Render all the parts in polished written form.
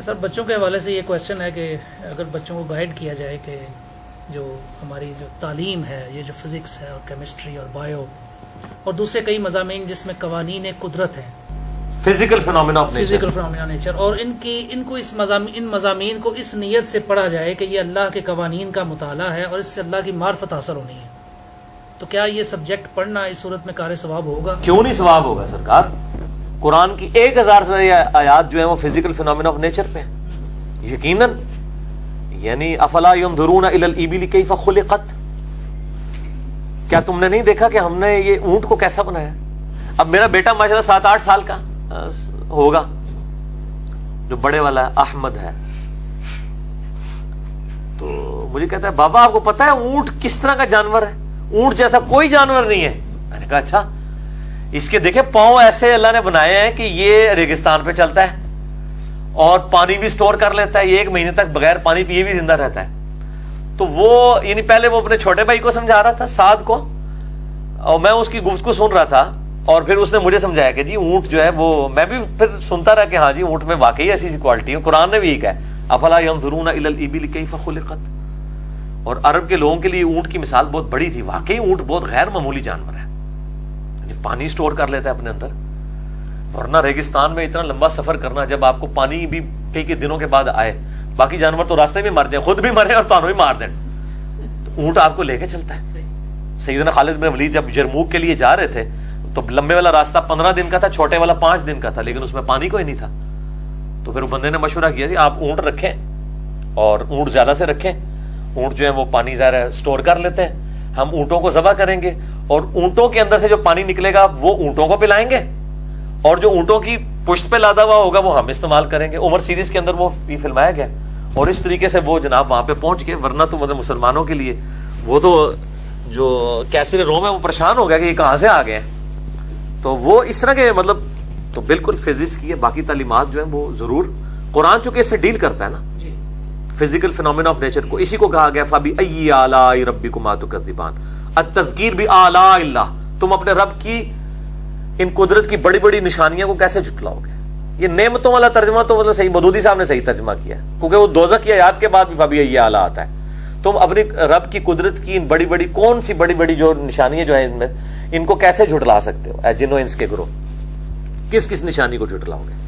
سر بچوں کے حوالے سے یہ کویشچن ہے کہ اگر بچوں کو گائیڈ کیا جائے کہ جو ہماری جو تعلیم ہے، یہ جو فزکس ہے اور کیمسٹری اور بایو اور دوسرے کئی مضامین جس میں قوانین قدرت ہیں، فزیکل فینومینا آف نیچر، اور ان کو ان مضامین کو اس نیت سے پڑھا جائے کہ یہ اللہ کے قوانین کا مطالعہ ہے اور اس سے اللہ کی معرفت حاصل ہونی ہے، تو کیا یہ سبجیکٹ پڑھنا اس صورت میں کار ثواب ہوگا؟ کیوں نہیں ثواب ہوگا سرکار؟ قرآن کی 1000 سے آیات جو ہیں وہ فزیکل فینومینا آف نیچر پہ ہیں یقیناً. یعنی افلا ينظرون الى الابل كيف خلقت، کیا تم نے نہیں دیکھا کہ ہم نے یہ اونٹ کو کیسا بنایا؟ اب میرا بیٹا ماشاءاللہ 7-8 سال کا ہوگا، جو بڑے والا ہے احمد ہے، تو مجھے کہتا ہے بابا آپ کو پتا ہے اونٹ کس طرح کا جانور ہے؟ اونٹ جیسا کوئی جانور نہیں ہے. میں نے کہا اچھا. اس کے دیکھیں پاؤں ایسے اللہ نے بنائے ہیں کہ یہ ریگستان پہ چلتا ہے اور پانی بھی سٹور کر لیتا ہے، یہ 1 مہینے تک بغیر پانی پیے بھی زندہ رہتا ہے. تو وہ یعنی پہلے وہ اپنے چھوٹے بھائی کو سمجھا رہا تھا، سعد کو، اور میں اس کی گفتگو سن رہا تھا، اور پھر اس نے مجھے سمجھایا کہ جی اونٹ جو ہے وہ، میں بھی پھر سنتا رہا کہ ہاں جی اونٹ میں واقعی ایسی کوالٹی ہے. قرآن نے بھی یہ کہا ہے افلا ينظرون الى الابل كيف خلقت. اور عرب کے لوگوں کے لیے اونٹ کی مثال بہت بڑی تھی. واقعی اونٹ بہت غیر معمولی جانور ہے، پانی سٹور کر لیتا ہے اپنے اندر، ورنہ ریگستان میں اتنا لمبا سفر کرنا، جب آپ کو پانی بھی کئی دنوں کے بعد آئے، باقی جانور تو راستے میں مر جائیں، خود بھی مرے اور تانوں بھی مار دیں، تو اونٹ آپ کو لے کے چلتا ہے. سیدنا خالد بن ولید جب یرموک کے لیے جا رہے تھے تو لمبے والا راستہ 15 دن کا تھا، چھوٹے والا 5 دن کا تھا، لیکن اس میں پانی کوئی نہیں تھا. تو پھر بندے نے مشورہ کیا جی آپ اونٹ رکھیں، اور اونٹ زیادہ سے رکھیں، اونٹ جو ہے وہ پانی ظاہر سٹور کر لیتے ہیں، ہم اونٹوں کو ذبح کریں گے اور اونٹوں کے اندر سے جو پانی نکلے گا وہ اونٹوں کو پلائیں گے، اور جو اونٹوں کی پشت پہ لادا ہوا ہوگا وہ ہم استعمال کریں گے. عمر سیریز کے اندر وہ بھی فلمایا گیا، اور اس طریقے سے وہ جناب وہاں پہ پہنچ گئے. ورنہ تو مطلب مسلمانوں کے لیے وہ تو جو کیسر روم ہے وہ پریشان ہو گیا کہ یہ کہاں سے آ گئے. تو وہ اس طرح کے مطلب تو بالکل فزکس کی ہے، باقی تعلیمات جو ہیں وہ ضرور قرآن چونکہ اس سے ڈیل کرتا ہے نا فزیکل فینومینا آف نیچر کو. اسی کو کہا گیا فَبِأَيِّ آلَاءِ رَبِّكُمَا تُكَذِّبَانِ، التذکیر بآلاء اللہ، تم اپنے رب کی ان قدرت کی بڑی بڑی نشانیاں کو کیسے جھٹلاؤ گے. یہ نعمتوں والا ترجمہ تو مطلب صحیح مودودی صاحب نے صحیح ترجمہ کیا ہے، کیونکہ وہ دوزخ کی آیات کے بعد بھی فَبِأَيِّ آلَاء آتا ہے. تم اپنی رب کی قدرت کی ان بڑی بڑی کون سی بڑی بڑی جو نشانیاں جو ہیں ان میں، ان کو کیسے جھٹلا سکتے ہو؟ اے جن و انس کے گروہ، کس کس نشانی کو جھٹلاؤ گے؟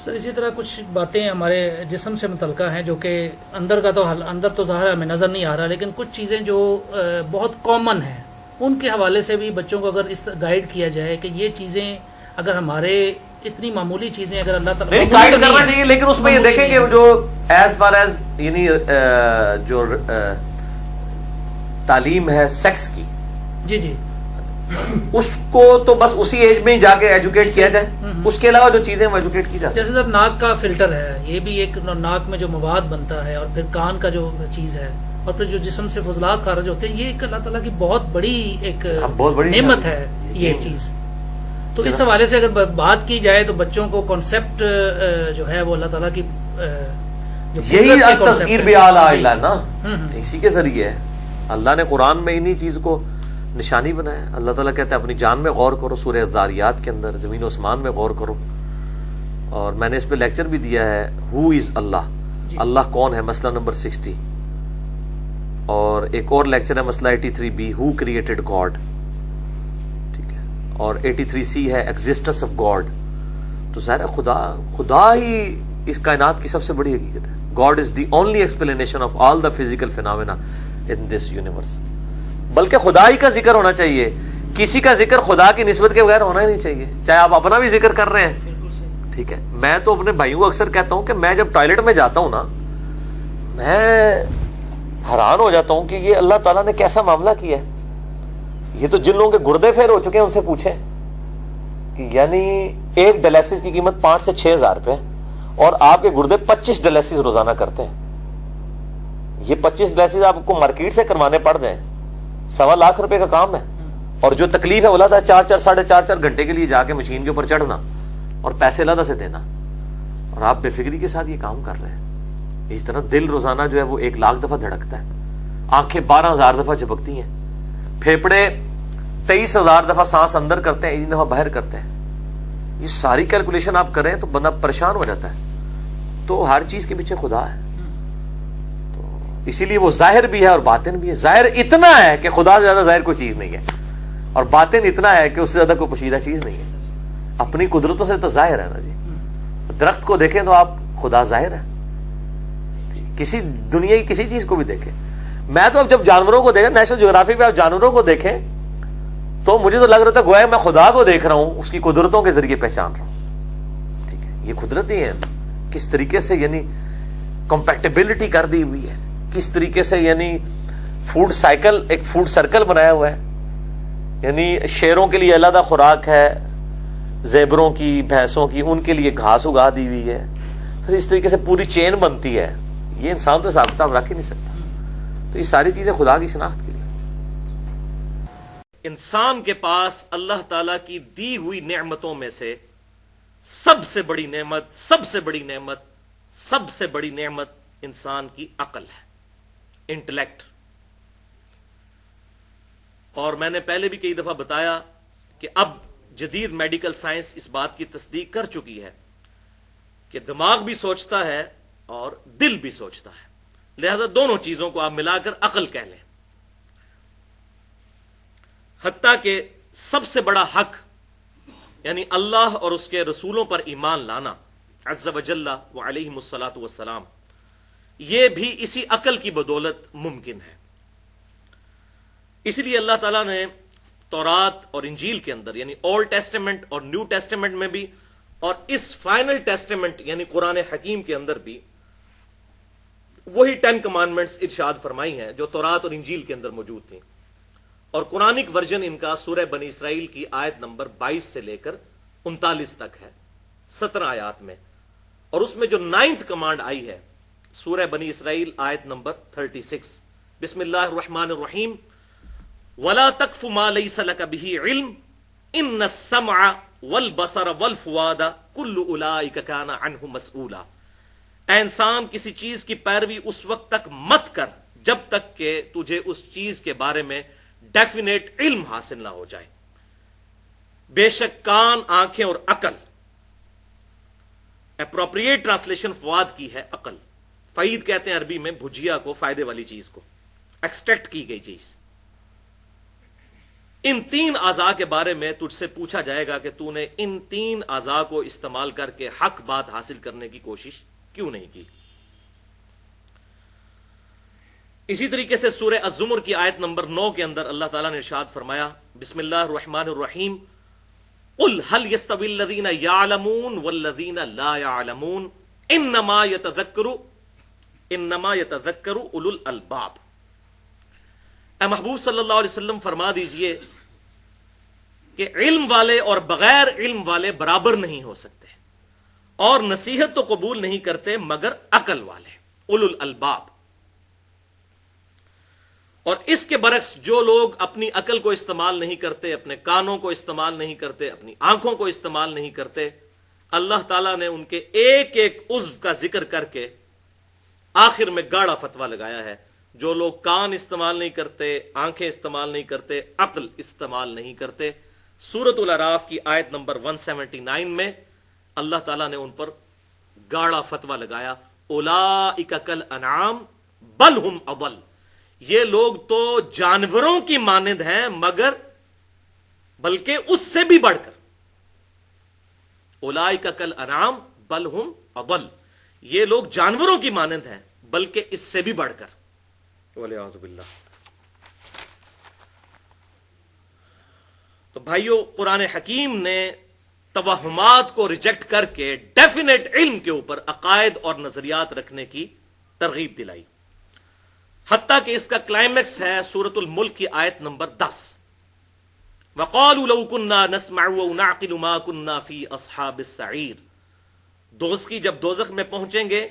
سر اسی طرح کچھ باتیں ہمارے جسم سے متعلقہ ہیں جو کہ اندر کا تو اندر تو ظاہر ہمیں نظر نہیں آ رہا، لیکن کچھ چیزیں جو بہت کامن ہیں ان کے حوالے سے بھی بچوں کو اگر اس گائیڈ کیا جائے کہ یہ چیزیں اگر ہمارے اتنی معمولی چیزیں اگر اللہ تعالیٰ نہیں گائیڈ کرنا چاہیے، لیکن اس میں یہ دیکھیں کہ جو ایز فار ایز یعنی جو تعلیم ہے سیکس کی، جی اس کو تو بس اسی ایج میں ہی جا کے ایجوکیٹ کیا جائے، اس کے علاوہ جو چیزیں وہ ایجوکیٹ کی جا سکتی. جیسے سر ناک کا فلٹر ہے، یہ بھی ایک ناک میں جو مواد بنتا ہے، اور پھر کان کا جو چیز ہے، اور پھر جو جسم سے فضلات خارج ہوتے ہیں، یہ ایک اللہ تعالیٰ کی بہت بڑی ایک نعمت ہے یہ چیز. تو اس حوالے سے اگر بات کی جائے تو بچوں کو کانسیپٹ جو ہے وہ اللہ تعالیٰ کی یہی تذکیر بآلاء اللہ نا، اسی کے ذریعے اللہ نے قرآن میں انہی چیز کو نشانی بنایا. اللہ تعالیٰ کہتا ہے اپنی جان میں غور کرو، سورہ الذاریات کے اندر زمین و اسمان میں غور کرو. اور میں نے اس پہ لیکچر بھی دیا ہے ہو از اللہ، اللہ کون ہے، مسئلہ نمبر 60. اور ایک اور لیکچر ہے مسئلہ 83B ہو کریٹڈ گاڈ، ٹھیک ہے. اور 83C ہے ایگزسٹنس آف گاڈ. تو ظاہر خدا ہی اس کائنات کی سب سے بڑی حقیقت ہے. God is the only explanation of all the physical phenomena in this universe. بلکہ خدا ہی کا ذکر ہونا چاہیے، کسی کا ذکر خدا کی نسبت کے بغیر ہونا ہی نہیں چاہیے، چاہے آپ اپنا بھی ذکر کر رہے ہیں. ٹھیک ہے، میں تو اپنے بھائیوں کو اکثر کہتا ہوں کہ میں جب ٹوائلٹ میں جاتا ہوں نا، میں حیران ہو جاتا ہوں کہ یہ اللہ تعالیٰ نے کیسا معاملہ کیا ہے. یہ تو جن لوگوں کے گردے پھیر ہو چکے ہیں ان سے پوچھیں کہ یعنی ایک ڈائلسس کی قیمت 5 سے 6 ہزار روپے، اور آپ کے گردے 25 ڈائلسس روزانہ کرتے ہیں. یہ 25 ڈائلسس آپ کو مارکیٹ سے کروانے پڑ جائیں، 1.25 لاکھ روپے کا کام ہے. اور جو تکلیف ہے وہ لگتا ہے 4-4 گھنٹے کے لیے جا کے مشین کے اوپر چڑھنا اور پیسے لادہ سے دینا، اور آپ بے فکری کے ساتھ یہ کام کر رہے ہیں. اس طرح دل روزانہ جو ہے وہ 1 لاکھ دفعہ دھڑکتا ہے، آنکھیں 12,000 دفعہ جھپکتی ہیں، پھیپڑے 23,000 دفعہ سانس اندر کرتے ہیں، 1 دفعہ باہر کرتے ہیں. یہ ساری کیلکولیشن آپ کریں تو بندہ پریشان ہو جاتا ہے. تو ہر چیز کے پیچھے خدا ہے. تو اسی لیے وہ ظاہر بھی ہے اور باطن بھی ہے. ظاہر اتنا ہے کہ خدا سے زیادہ ظاہر کوئی چیز نہیں ہے, اور باطن اتنا ہے کہ اس سے زیادہ کوئی پوشیدہ چیز نہیں ہے. اپنی قدرتوں سے تو ظاہر ہے نا جی. درخت کو دیکھیں تو آپ خدا ظاہر ہے, کسی دنیا کی کسی چیز کو بھی دیکھیں. میں تو اب جب جانوروں کو دیکھیں, نیشنل جغرافی پہ آپ جانوروں کو دیکھیں تو مجھے تو لگ رہا تھا گویا میں خدا کو دیکھ رہا ہوں, اس کی قدرتوں کے ذریعے پہچان رہا ہوں. ٹھیک ہے, یہ قدرتی ہیں کس طریقے سے یعنی کمپیٹیبلٹی کر دی ہوئی ہے, کس طریقے سے یعنی فوڈ سائیکل, ایک فوڈ سرکل بنایا ہوا ہے. یعنی شیروں کے لیے علیحدہ خوراک ہے, زیبروں کی, بھینسوں کی, ان کے لیے گھاس اگا دی ہوئی ہے. پھر اس طریقے سے پوری چین بنتی ہے. یہ انسان تو حساب کتاب رکھ ہی نہیں سکتا. تو یہ ساری چیزیں خدا کی شناخت کے لیے. انسان کے پاس اللہ تعالیٰ کی دی ہوئی نعمتوں میں سے سب سے بڑی نعمت, سب سے بڑی نعمت, سب سے بڑی نعمت انسان کی عقل ہے, انٹلیکٹ. اور میں نے پہلے بھی کئی دفعہ بتایا کہ اب جدید میڈیکل سائنس اس بات کی تصدیق کر چکی ہے کہ دماغ بھی سوچتا ہے اور دل بھی سوچتا ہے, لہذا دونوں چیزوں کو آپ ملا کر عقل کہہ لیں. حتیٰ کہ سب سے بڑا حق یعنی اللہ اور اس کے رسولوں پر ایمان لانا عز وجل و علیہم الصلاۃ والسلام, یہ بھی اسی عقل کی بدولت ممکن ہے. اسی لیے اللہ تعالیٰ نے تورات اور انجیل کے اندر یعنی اولڈ ٹیسٹیمنٹ اور نیو ٹیسٹیمنٹ میں بھی, اور اس فائنل ٹیسٹیمنٹ یعنی قرآن حکیم کے اندر بھی وہی 10 کمانڈمنٹس ارشاد فرمائی ہیں جو تورات اور انجیل کے اندر موجود تھیں. اور قرآنک ورژن ان کا سورہ بنی اسرائیل کی آیت نمبر 22 سے لے کر 39 تک ہے, 17 آیات میں. اور اس میں جو 9th کمانڈ آئی ہے سورہ بنی اسرائیل آیت نمبر 36, بسم اللہ الرحمن الرحیم, وَلَا تَقْفُ مَا لَيْسَ لَكَ بِهِ عِلْمٌ إِنَّ السَّمْعَ وَالْبَصَرَ وَالْفُؤَادَ كُلُّ أُولَٰئِكَ كَانَ عَنْهُ مسئولا. اے انسان, کسی چیز کی پیروی اس وقت تک مت کر جب تک کہ تجھے اس چیز کے بارے میں ڈیفینیٹ علم حاصل نہ ہو جائے. بے شک کان, آنکھیں اور عقل, اپروپریٹ ٹرانسلیشن فواد کی ہے عقل. فعید کہتے ہیں عربی میں بھجیا کو, فائدے والی چیز کو, ایکسٹریکٹ کی گئی چیز. ان 3 اعضاء کے بارے میں تجھ سے پوچھا جائے گا کہ تو نے ان 3 اعضاء کو استعمال کر کے حق بات حاصل کرنے کی کوشش کیوں نہیں کی. اسی طریقے سے سورہ الزمر کی آیت نمبر 9 کے اندر اللہ تعالیٰ نے ارشاد فرمایا, بسم اللہ الرحمن الرحیم, قل هل يستوي الذين يعلمون والذين لا يعلمون انما يتذكر اولو الالباب. اے محبوب صلی اللہ علیہ وسلم فرما دیجئے کہ علم والے اور بغیر علم والے برابر نہیں ہو سکتے, اور نصیحت تو قبول نہیں کرتے مگر عقل والے, اولو الالباب. اور اس کے برعکس جو لوگ اپنی عقل کو استعمال نہیں کرتے, اپنے کانوں کو استعمال نہیں کرتے, اپنی آنکھوں کو استعمال نہیں کرتے, اللہ تعالیٰ نے ان کے ایک ایک عضو کا ذکر کر کے آخر میں گاڑا فتویٰ لگایا ہے. جو لوگ کان استعمال نہیں کرتے, آنکھیں استعمال نہیں کرتے, عقل استعمال نہیں کرتے, سورۃ الاعراف کی آیت نمبر 179 میں اللہ تعالیٰ نے ان پر گاڑا فتویٰ لگایا, اولئک کالانعام بل ہم اضل. یہ لوگ تو جانوروں کی مانند ہیں مگر بلکہ اس سے بھی بڑھ کر, اولئک کالانعام بل ہم اضل, یہ لوگ جانوروں کی مانند ہیں بلکہ اس سے بھی بڑھ کر. والعیاذ باللہ. تو بھائیو, قرآن حکیم نے توہمات کو ریجیکٹ کر کے ڈیفینیٹ علم کے اوپر عقائد اور نظریات رکھنے کی ترغیب دلائی. حتیٰ کہ اس کا کلائمیکس ہے سورۃ الملک کی آیت نمبر 10, وَقَالُوا لَوْ كُنَّا نَسْمَعُ أَوْ نَعْقِلُ مَا كُنَّا فِي أَصْحَابِ السَّعِيرِ. دوزخی جب دوزخ میں پہنچیں گے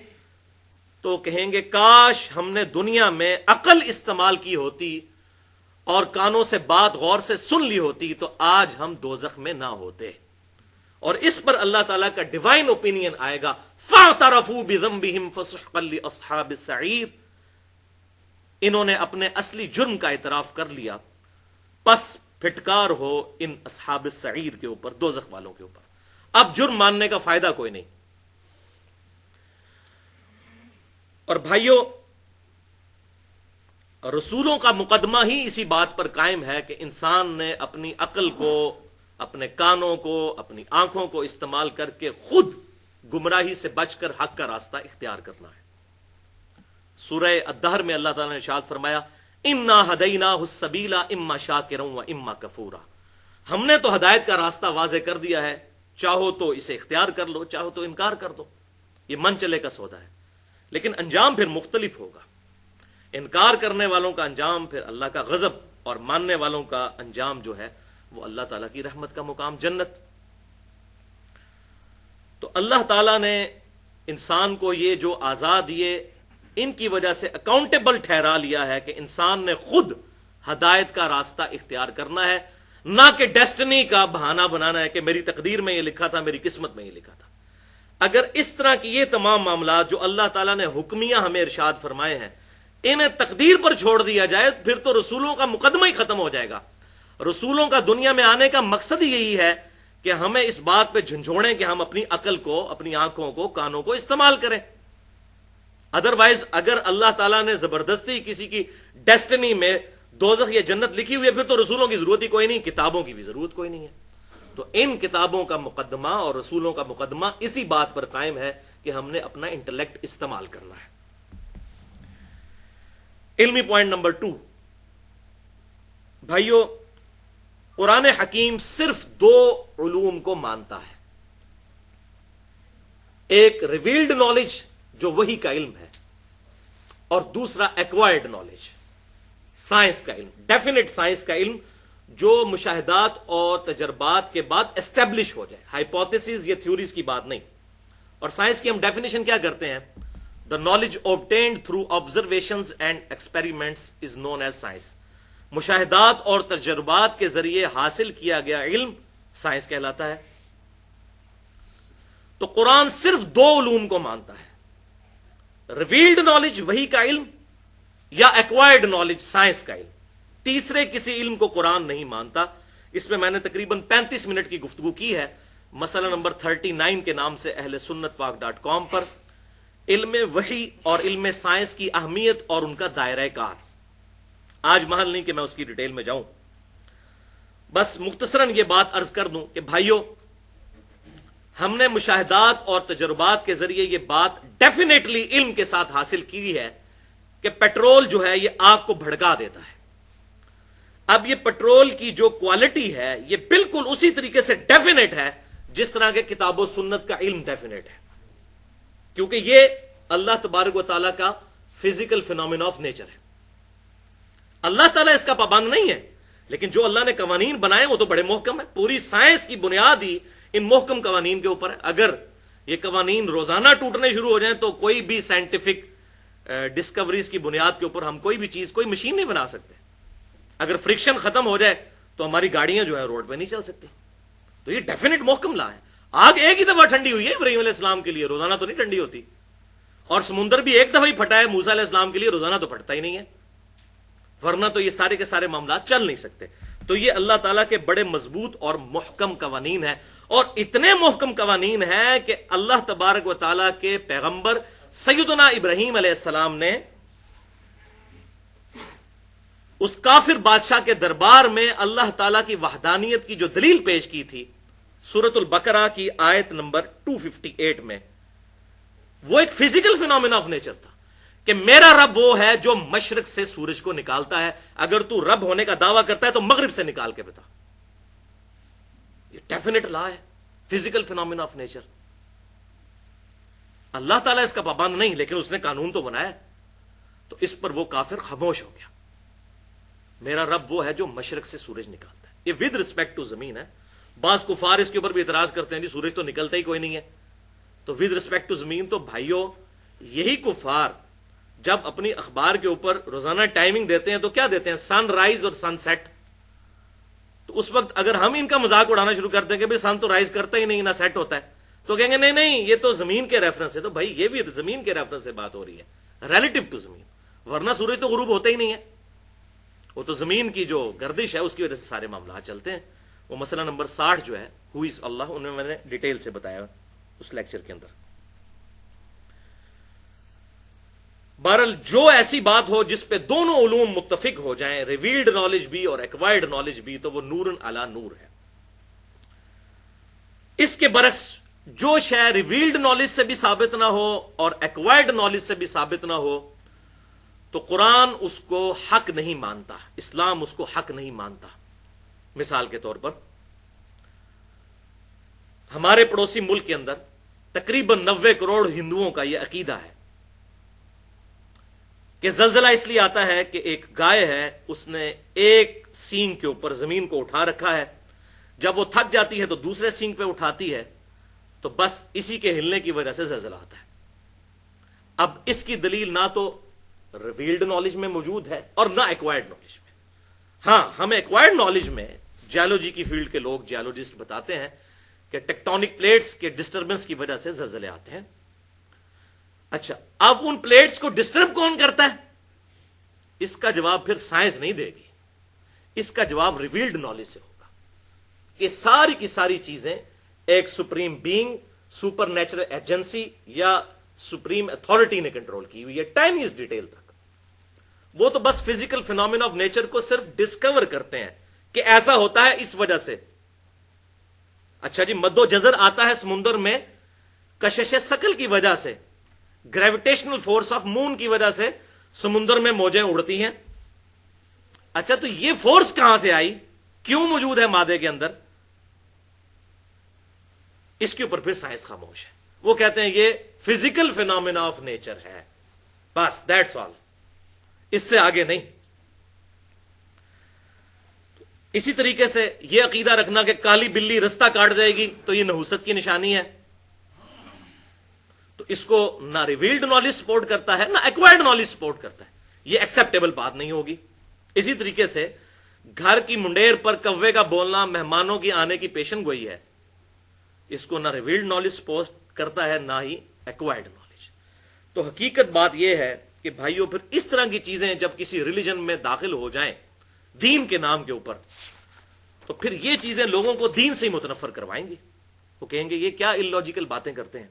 تو کہیں گے کاش ہم نے دنیا میں عقل استعمال کی ہوتی اور کانوں سے بات غور سے سن لی ہوتی تو آج ہم دوزخ میں نہ ہوتے. اور اس پر اللہ تعالیٰ کا ڈیوائن اوپینین آئے گا, فَاعْتَرَفُوا بِذَنبِهِمْ فَسُحْقًا لِأَصْحَابِ السَّعِيرِ. انہوں نے اپنے اصلی جرم کا اعتراف کر لیا, پس پھٹکار ہو ان اصحاب السعیر کے اوپر, دوزخ والوں کے اوپر. اب جرم ماننے کا فائدہ کوئی نہیں. اور بھائیوں، رسولوں کا مقدمہ ہی اسی بات پر قائم ہے کہ انسان نے اپنی عقل کو، اپنے کانوں کو، اپنی آنکھوں کو استعمال کر کے خود گمراہی سے بچ کر حق کا راستہ اختیار کرنا ہے. سورہ الدہر میں اللہ تعالیٰ نے ارشاد فرمایا انا ہدیناہ السبیل اما شاکرا و اما کفورا. ہم نے تو ہدایت کا راستہ واضح کر دیا ہے، چاہو تو اسے اختیار کر لو، چاہو تو انکار کر دو. یہ من چلے کا سودا ہے، لیکن انجام پھر مختلف ہوگا. انکار کرنے والوں کا انجام پھر اللہ کا غضب، اور ماننے والوں کا انجام جو ہے وہ اللہ تعالیٰ کی رحمت کا مقام جنت. تو اللہ تعالیٰ نے انسان کو یہ جو آزاد دیے، ان کی وجہ سے اکاؤنٹیبل ٹھہرا لیا ہے کہ انسان نے خود ہدایت کا راستہ اختیار کرنا ہے، نہ کہ ڈیسٹنی کا بہانہ بنانا ہے کہ میری تقدیر میں یہ لکھا تھا، میری قسمت میں یہ لکھا تھا. اگر اس طرح کی یہ تمام معاملات جو اللہ تعالیٰ نے حکمیہ ہمیں ارشاد فرمائے ہیں انہیں تقدیر پر چھوڑ دیا جائے، پھر تو رسولوں کا مقدمہ ہی ختم ہو جائے گا. رسولوں کا دنیا میں آنے کا مقصد ہی یہی ہے کہ ہمیں اس بات پہ جھنجھوڑیں کہ ہم اپنی عقل کو، اپنی آنکھوں کو، کانوں کو استعمال کریں. ادروائز اگر اللہ تعالیٰ نے زبردستی کسی کی ڈیسٹنی میں دوزخ یا جنت لکھی ہوئی ہے، پھر تو رسولوں کی ضرورت ہی کوئی نہیں، کتابوں کی بھی ضرورت کوئی نہیں ہے. تو ان کتابوں کا مقدمہ اور رسولوں کا مقدمہ اسی بات پر قائم ہے کہ ہم نے اپنا انٹلیکٹ استعمال کرنا ہے. علمی پوائنٹ نمبر 2، بھائیو، قرآن حکیم صرف 2 علوم کو مانتا ہے. ایک ریویلڈ نالج جو وحی کا علم ہے، اور دوسرا ایکوائرڈ نالج، سائنس کا علم، ڈیفینٹ سائنس کا علم جو مشاہدات اور تجربات کے بعد اسٹیبلش ہو جائے. ہائپوتھیسز یا تھیوریز کی بات نہیں. اور سائنس کی ہم ڈیفینیشن کیا کرتے ہیں؟ The knowledge obtained through observations and experiments is known as science. مشاہدات اور تجربات کے ذریعے حاصل کیا گیا علم سائنس کہلاتا ہے. تو قرآن صرف 2 علوم کو مانتا ہے، ریویلڈ نالج وحی کا علم یا ایکوائرڈ نالج سائنس کا علم. تیسرے کسی علم کو قرآن نہیں مانتا. اس میں میں نے تقریباً 35 منٹ کی گفتگو کی ہے، مسئلہ نمبر 39 کے نام سے اہل سنت پاک.com پر، علم وحی اور علم سائنس کی اہمیت اور ان کا دائرہ کار. آج محل نہیں کہ میں اس کی ڈیٹیل میں جاؤں، بس مختصراً یہ بات عرض کر دوں کہ بھائیو، ہم نے مشاہدات اور تجربات کے ذریعے یہ بات ڈیفینیٹلی علم کے ساتھ حاصل کی ہے کہ پیٹرول جو ہے یہ آگ کو بھڑکا دیتا ہے. اب یہ پیٹرول کی جو کوالٹی ہے یہ بالکل اسی طریقے سے ڈیفینیٹ ہے جس طرح کے کتاب و سنت کا علم ڈیفینیٹ ہے، کیونکہ یہ اللہ تبارک و تعالیٰ کا فزیکل فینومینا آف نیچر ہے. اللہ تعالیٰ اس کا پابند نہیں ہے، لیکن جو اللہ نے قوانین بنائے وہ تو بڑے محکم ہے. پوری سائنس کی بنیاد ہی ان محکم قوانین کے اوپر ہے. اگر یہ قوانین روزانہ ٹوٹنے شروع ہو جائیں تو کوئی بھی سائنٹیفک ڈسکوریز کی بنیاد کے اوپر ہم کوئی بھی چیز، کوئی مشین نہیں بنا سکتے. اگر فرکشن ختم ہو جائے تو ہماری گاڑیاں جو ہے روڈ پہ نہیں چل سکتی. تو یہ ڈیفینیٹ محکم لا ہے. آگ ایک ہی دفعہ ٹھنڈی ہوئی ہے ابراہیم علیہ السلام کے لیے، روزانہ تو نہیں ٹھنڈی ہوتی. اور سمندر بھی ایک دفعہ ہی پھٹا ہے موسیٰ علیہ السلام کے لیے، روزانہ تو پھٹتا ہی نہیں ہے، ورنہ تو یہ سارے کے سارے معاملات چل نہیں سکتے. تو یہ اللہ تعالیٰ کے بڑے مضبوط اور محکم قوانین ہیں، اور اتنے محکم قوانین ہیں کہ اللہ تبارک و تعالیٰ کے پیغمبر سیدنا ابراہیم علیہ السلام نے اس کافر بادشاہ کے دربار میں اللہ تعالیٰ کی وحدانیت کی جو دلیل پیش کی تھی سورۃ البقرہ کی آیت نمبر 258 میں، وہ ایک فزیکل فینومینا آف نیچر تھا کہ میرا رب وہ ہے جو مشرق سے سورج کو نکالتا ہے. اگر تو رب ہونے کا دعویٰ کرتا ہے تو مغرب سے نکال کے بتا. یہ ڈیفینیٹ لا ہے، فزیکل فینومینا آف نیچر. اللہ تعالیٰ اس کا پابند نہیں، لیکن اس نے قانون تو بنایا. تو اس پر وہ کافر خاموش ہو گیا. میرا رب وہ ہے جو مشرق سے سورج نکالتا ہے. یہ ود رسپیکٹ ٹو زمین ہے. بعض کفار اس کے اوپر بھی اعتراض کرتے ہیں جی سورج تو نکلتا ہی کوئی نہیں ہے. تو ود رسپیکٹ ٹو زمین، تو بھائیوں یہی کفار جب اپنی اخبار کے اوپر روزانہ ٹائمنگ دیتے ہیں تو کیا دیتے ہیں؟ سن رائز اور سن سیٹ. تو اس وقت اگر ہم ان کا مذاق اڑانا شروع کر دیں کہ بھائی سن تو رائز کرتا ہی نہیں، نہ سیٹ ہوتا ہے، تو کہیں گے نہیں نہیں یہ تو زمین کے ریفرنس ہے. تو بھائی یہ بھی زمین کے ریفرنس سے بات ہو رہی ہے، ریلیٹو ٹو زمین، ورنہ سورج تو غروب ہوتا ہی نہیں ہے. وہ تو زمین کی جو گردش ہے اس کی وجہ سے سارے معاملات چلتے ہیں. وہ مسئلہ نمبر 60 جو ہے ہو از اللہ، ان میں نے ڈیٹیل سے بتایا اس لیکچر کے اندر. بہرحال جو ایسی بات ہو جس پہ دونوں علوم متفق ہو جائیں، ریویلڈ نالج بھی اور ایکوائرڈ نالج بھی، تو وہ نورن علی نور ہے. اس کے برعکس جو شے ریویلڈ نالج سے بھی ثابت نہ ہو اور ایکوائرڈ نالج سے بھی ثابت نہ ہو تو قرآن اس کو حق نہیں مانتا، اسلام اس کو حق نہیں مانتا. مثال کے طور پر ہمارے پڑوسی ملک کے اندر تقریباً 90 کروڑ ہندوؤں کا یہ عقیدہ ہے کہ زلزلہ اس لیے آتا ہے کہ ایک گائے ہے، اس نے ایک سینگ کے اوپر زمین کو اٹھا رکھا ہے، جب وہ تھک جاتی ہے تو دوسرے سینگ پہ اٹھاتی ہے، تو بس اسی کے ہلنے کی وجہ سے زلزلہ آتا ہے. اب اس کی دلیل نہ تو ریویلڈ نالج میں موجود ہے اور نہ ایکوائرڈ نالج میں. ہاں، ہمیں ایکوائرڈ نالج میں جیولوجی کی فیلڈ کے لوگ جیولوجسٹ بتاتے ہیں کہ ٹیکٹونک پلیٹس کے ڈسٹربنس کی وجہ سے زلزلے آتے ہیں. اچھا، اب ان پلیٹس کو ڈسٹرب کون کرتا ہے؟ اس کا جواب پھر سائنس نہیں دے گی، اس کا جواب ریویلڈ نالج سے ہوگا کہ ساری کی ساری چیزیں ایک supreme being, super natural agency یا سپریم اتھارٹی نے کنٹرول کی ہوئی ہے، ٹائنیسٹ ڈیٹیل تک. وہ تو بس فزیکل فینومینا آف نیچر کو صرف ڈسکور کرتے ہیں کہ ایسا ہوتا ہے اس وجہ سے. اچھا جی، مد و جزر آتا ہے سمندر میں کشش ثقل کی وجہ سے، گریویٹیشنل فورس آف مون کی وجہ سے سمندر میں موجیں اڑتی ہیں. اچھا، تو یہ فورس کہاں سے آئی، کیوں موجود ہے مادے کے اندر؟ اس کے اوپر پھر سائنس خاموش ہے. وہ کہتے ہیں یہ فزیکل فینومینا آف نیچر ہے، بس دیٹس آل، اس سے آگے نہیں. اسی طریقے سے یہ عقیدہ رکھنا کہ کالی بلی رستہ کاٹ جائے گی تو یہ نحوست کی نشانی ہے، تو اس کو نہ ریویلڈ نالج سپورٹ کرتا ہے نہ ایکوائرڈ نالج سپورٹ کرتا ہے. یہ ایکسیپٹیبل بات نہیں ہوگی. اسی طریقے سے گھر کی منڈیر پر کوے کا بولنا مہمانوں کی آنے کی پیشن گوئی ہے، اس کو نہ ریویلڈ نالج سپورٹ کرتا ہے نہ ہی ایکوائرڈ نالج. تو حقیقت بات یہ ہے کہ بھائیوں، پھر اس طرح کی چیزیں جب کسی ریلیجن میں داخل ہو جائیں دین کے نام کے اوپر، تو پھر یہ چیزیں لوگوں کو دین سے ہی متنفر کروائیں گی. وہ کہیں گے یہ کیا اللاجیکل باتیں کرتے ہیں.